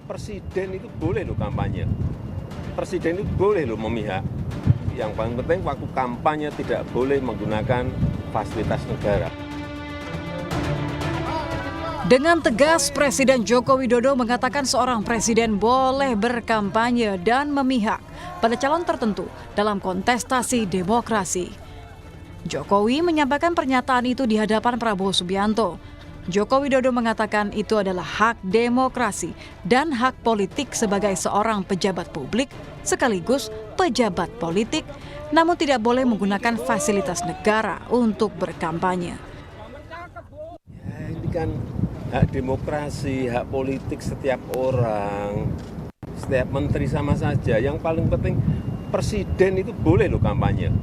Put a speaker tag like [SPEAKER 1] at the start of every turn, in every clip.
[SPEAKER 1] Presiden itu boleh loh kampanye. Presiden itu boleh loh memihak. Yang paling penting waktu kampanye tidak boleh menggunakan fasilitas negara.
[SPEAKER 2] Dengan tegas, Presiden Joko Widodo mengatakan seorang presiden boleh berkampanye dan memihak pada calon tertentu dalam kontestasi demokrasi. Jokowi menyampaikan pernyataan itu di hadapan Prabowo Subianto. Joko Widodo mengatakan itu adalah hak demokrasi dan hak politik sebagai seorang pejabat publik sekaligus pejabat politik, namun tidak boleh menggunakan fasilitas negara untuk berkampanye.
[SPEAKER 1] Ya, ini kan hak demokrasi, hak politik setiap orang, setiap menteri sama saja. Yang paling penting presiden itu boleh loh kampanye.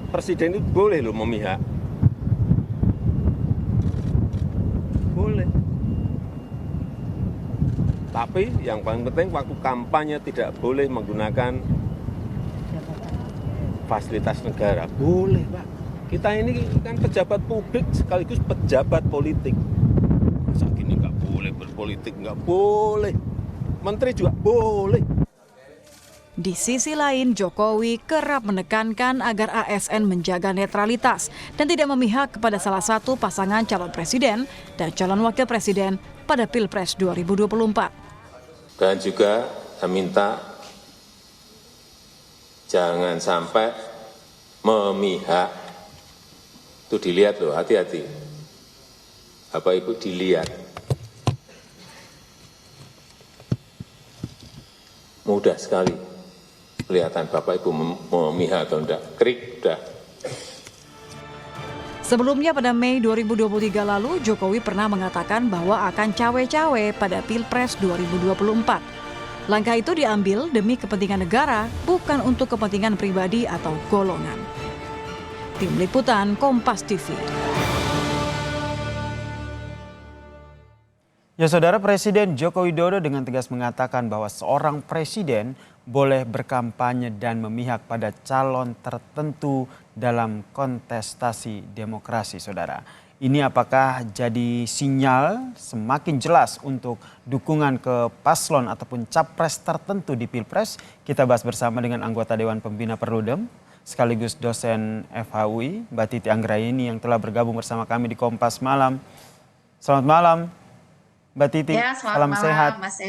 [SPEAKER 1] Presiden itu boleh loh memihak. Boleh. Tapi yang paling penting waktu kampanye tidak boleh menggunakan fasilitas negara. Boleh, Pak. Kita ini kan pejabat publik sekaligus pejabat politik. Masa gini nggak boleh berpolitik, nggak boleh. Menteri juga boleh.
[SPEAKER 2] Di sisi lain, Jokowi kerap menekankan agar ASN menjaga netralitas dan tidak memihak kepada salah satu pasangan calon presiden dan calon wakil presiden pada Pilpres 2024.
[SPEAKER 3] Dan juga saya minta jangan sampai memihak. Itu dilihat loh, hati-hati. Bapak Ibu dilihat. Mudah sekali kelihatan Bapak Ibu memihak atau enggak. Krik, udah.
[SPEAKER 2] Sebelumnya pada Mei 2023 lalu, Jokowi pernah mengatakan bahwa akan cawe-cawe pada Pilpres 2024. Langkah itu diambil demi kepentingan negara, bukan untuk kepentingan pribadi atau golongan. Tim Liputan Kompas TV.
[SPEAKER 4] Ya, Saudara, Presiden Joko Widodo dengan tegas mengatakan bahwa seorang presiden boleh berkampanye dan memihak pada calon tertentu dalam kontestasi demokrasi, Saudara. Ini apakah jadi sinyal semakin jelas untuk dukungan ke paslon ataupun capres tertentu di Pilpres? Kita bahas bersama dengan anggota Dewan Pembina Perludem, sekaligus dosen FHUI, Mbak Titi Anggraini yang telah bergabung bersama kami di Kompas Malam. Selamat malam, Mbak Titi.
[SPEAKER 5] Ya,
[SPEAKER 4] salam
[SPEAKER 5] malam,
[SPEAKER 4] sehat.
[SPEAKER 5] Mas.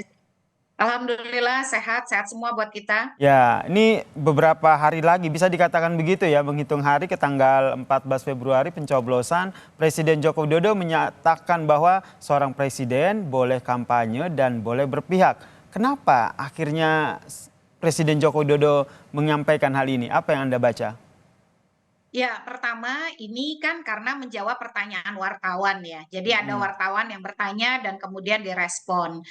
[SPEAKER 5] Alhamdulillah sehat semua buat kita.
[SPEAKER 4] Ya, ini beberapa hari lagi bisa dikatakan begitu ya, menghitung hari ke tanggal 14 Februari pencoblosan. Presiden Joko Widodo menyatakan bahwa seorang presiden boleh kampanye dan boleh berpihak. Kenapa akhirnya Presiden Joko Widodo menyampaikan hal ini? Apa yang Anda baca?
[SPEAKER 5] Ya, pertama ini kan karena menjawab pertanyaan wartawan ya. Jadi ada wartawan yang bertanya dan kemudian direspon.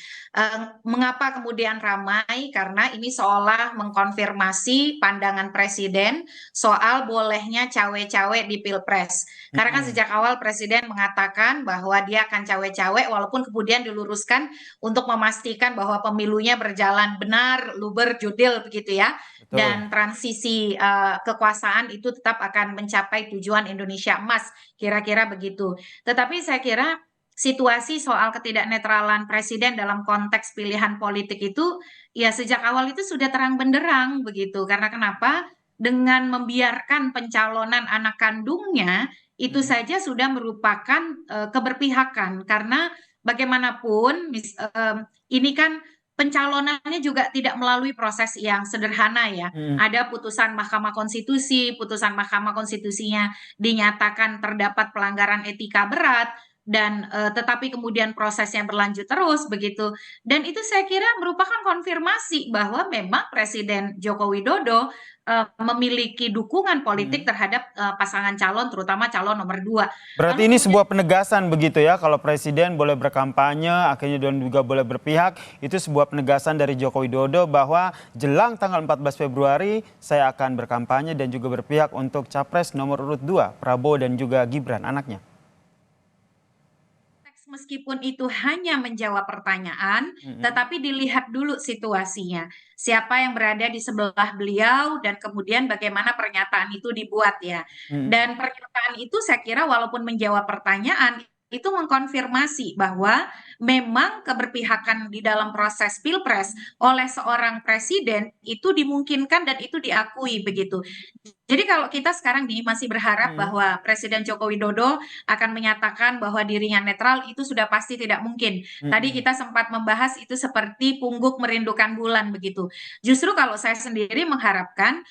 [SPEAKER 5] Mengapa kemudian ramai? Karena ini seolah mengkonfirmasi pandangan presiden soal bolehnya cawe-cawe di Pilpres. Karena kan sejak awal presiden mengatakan bahwa dia akan cawe-cawe walaupun kemudian diluruskan untuk memastikan bahwa pemilunya berjalan benar, luber, jurdil begitu ya.
[SPEAKER 4] Betul.
[SPEAKER 5] Dan transisi kekuasaan itu tetap akan mencapai tujuan Indonesia emas, kira-kira begitu. Tetapi saya kira situasi soal ketidaknetralan presiden dalam konteks pilihan politik itu ya sejak awal itu sudah terang benderang begitu. Karena kenapa? Dengan membiarkan pencalonan anak kandungnya itu saja sudah merupakan keberpihakan karena bagaimanapun ini kan pencalonannya juga tidak melalui proses yang sederhana ya. Ada putusan Mahkamah Konstitusi, putusan Mahkamah Konstitusinya dinyatakan terdapat pelanggaran etika berat dan tetapi kemudian prosesnya berlanjut terus begitu. Dan itu saya kira merupakan konfirmasi bahwa memang Presiden Joko Widodo memiliki dukungan politik terhadap pasangan calon terutama calon nomor 2.
[SPEAKER 4] Berarti ini sebuah penegasan begitu ya, kalau presiden boleh berkampanye, akhirnya dan juga boleh berpihak, itu sebuah penegasan dari Joko Widodo bahwa jelang tanggal 14 Februari saya akan berkampanye dan juga berpihak untuk capres nomor urut 2, Prabowo dan juga Gibran, anaknya.
[SPEAKER 5] Meskipun itu hanya menjawab pertanyaan, tetapi dilihat dulu situasinya. Siapa yang berada di sebelah beliau dan kemudian bagaimana pernyataan itu dibuat ya. Dan pernyataan itu saya kira walaupun menjawab pertanyaan itu mengkonfirmasi bahwa memang keberpihakan di dalam proses pilpres oleh seorang presiden itu dimungkinkan dan itu diakui begitu. Jadi kalau kita sekarang nih masih berharap bahwa Presiden Joko Widodo akan menyatakan bahwa dirinya netral, itu sudah pasti tidak mungkin. Tadi kita sempat membahas itu seperti pungguk merindukan bulan begitu. Justru kalau saya sendiri mengharapkan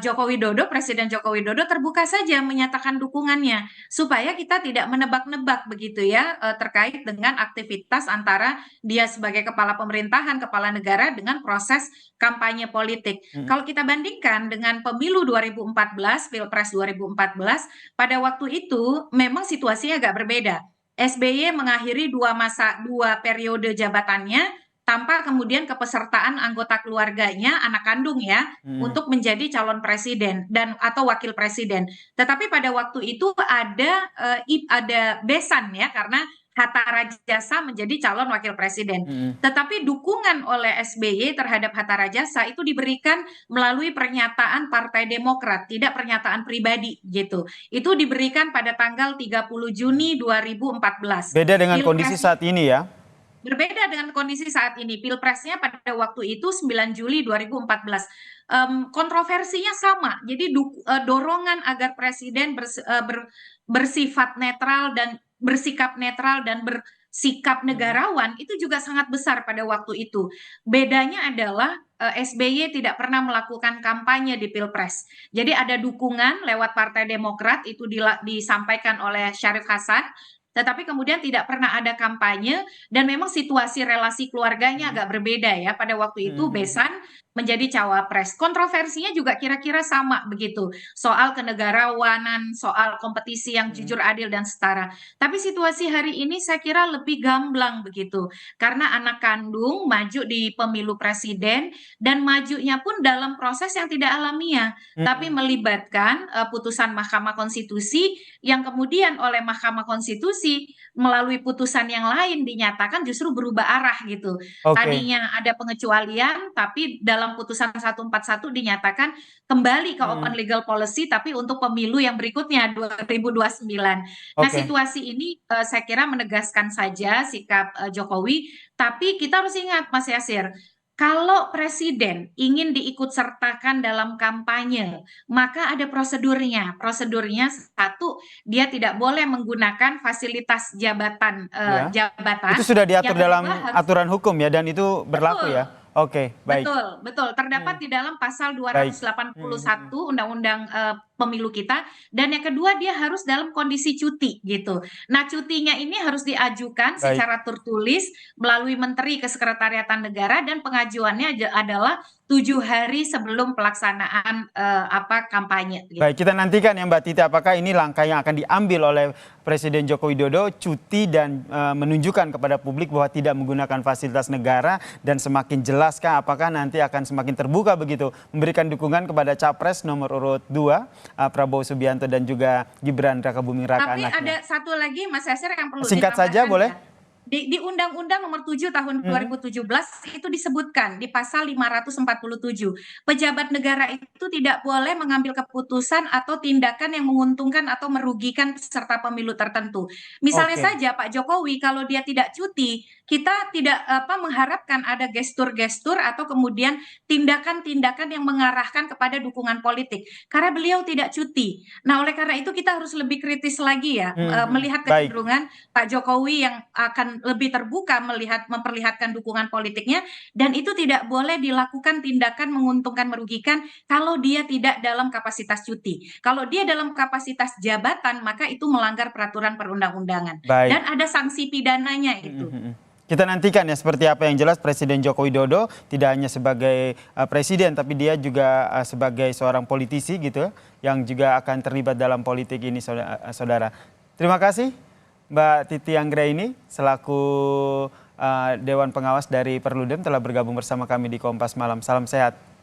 [SPEAKER 5] Joko Widodo, Presiden Joko Widodo terbuka saja menyatakan dukungannya supaya kita tidak menebak-nebak begitu ya terkait dengan aktivitas antara dia sebagai kepala pemerintahan, kepala negara dengan proses kampanye politik. Kalau kita bandingkan dengan pemilu 2014, Pilpres 2014, pada waktu itu memang situasinya agak berbeda. SBY mengakhiri dua periode jabatannya tanpa kemudian kepesertaan anggota keluarganya, anak kandung ya, untuk menjadi calon presiden dan atau wakil presiden. Tetapi pada waktu itu ada besan ya karena Hatta Rajasa menjadi calon wakil presiden. Tetapi dukungan oleh SBY terhadap Hatta Rajasa itu diberikan melalui pernyataan Partai Demokrat, tidak pernyataan pribadi gitu. Itu diberikan pada tanggal 30 Juni 2014.
[SPEAKER 4] Beda dengan kondisi saat ini ya.
[SPEAKER 5] Berbeda dengan kondisi saat ini. Pilpresnya pada waktu itu 9 Juli 2014. Kontroversinya sama. Jadi dorongan agar presiden bersifat netral dan bersikap netral dan bersikap negarawan itu juga sangat besar pada waktu itu. Bedanya adalah SBY tidak pernah melakukan kampanye di Pilpres. Jadi ada dukungan lewat Partai Demokrat itu disampaikan oleh Syarif Hasan, tetapi kemudian tidak pernah ada kampanye dan memang situasi relasi keluarganya agak berbeda ya. Pada waktu itu Besan menjadi cawapres. Kontroversinya juga kira-kira sama begitu. Soal kenegarawanan, soal kompetisi yang jujur, adil, dan setara. Tapi situasi hari ini saya kira lebih gamblang begitu. Karena anak kandung maju di pemilu presiden dan majunya pun dalam proses yang tidak alamiah. Tapi melibatkan putusan Mahkamah Konstitusi yang kemudian oleh Mahkamah Konstitusi melalui putusan yang lain dinyatakan justru berubah arah gitu. Tadinya ada pengecualian tapi dalam putusan 141 dinyatakan kembali ke open legal policy tapi untuk pemilu yang berikutnya 2029. Nah, situasi ini saya kira menegaskan saja sikap Jokowi, tapi kita harus ingat Mas Yasir, kalau presiden ingin diikutsertakan dalam kampanye, maka ada prosedurnya. Prosedurnya satu, dia tidak boleh menggunakan fasilitas jabatan.
[SPEAKER 4] Itu sudah diatur dalam aturan hukum ya, dan itu berlaku ya. Oke, baik.
[SPEAKER 5] Betul. Terdapat di dalam pasal 281 Undang-Undang Pemilu kita. Dan yang kedua dia harus dalam kondisi cuti gitu. Nah, cutinya ini harus diajukan secara tertulis melalui Menteri Kesekretariatan Negara dan pengajuannya adalah 7 hari sebelum pelaksanaan kampanye. Gitu.
[SPEAKER 4] Baik, kita nantikan ya Mbak Titi, apakah ini langkah yang akan diambil oleh Presiden Joko Widodo, cuti dan menunjukkan kepada publik bahwa tidak menggunakan fasilitas negara, dan semakin jelaskah apakah nanti akan semakin terbuka begitu memberikan dukungan kepada Capres nomor urut 2 Prabowo Subianto dan juga Gibran Rakabuming Raka anaknya.
[SPEAKER 5] Tapi ada satu lagi Mas Yasir yang perlu
[SPEAKER 4] singkat saja boleh?
[SPEAKER 5] Di Undang-Undang Nomor 7 Tahun 2017 itu disebutkan di pasal 547, pejabat negara itu tidak boleh mengambil keputusan atau tindakan yang menguntungkan atau merugikan peserta pemilu tertentu. Misalnya saja Pak Jokowi kalau dia tidak cuti, kita tidak mengharapkan ada gestur-gestur atau kemudian tindakan-tindakan yang mengarahkan kepada dukungan politik karena beliau tidak cuti. Nah, oleh karena itu kita harus lebih kritis lagi ya melihat kecenderungan Pak Jokowi yang akan lebih terbuka memperlihatkan dukungan politiknya, dan itu tidak boleh dilakukan tindakan menguntungkan merugikan kalau dia tidak dalam kapasitas cuti. Kalau dia dalam kapasitas jabatan maka itu melanggar peraturan perundang-undangan dan ada sanksi pidananya itu.
[SPEAKER 4] Kita nantikan ya seperti apa. Yang jelas Presiden Joko Widodo tidak hanya sebagai presiden tapi dia juga sebagai seorang politisi gitu yang juga akan terlibat dalam politik ini saudara. Terima kasih Mbak Titi Anggraini selaku Dewan Pengawas dari Perludem telah bergabung bersama kami di Kompas Malam. Salam sehat.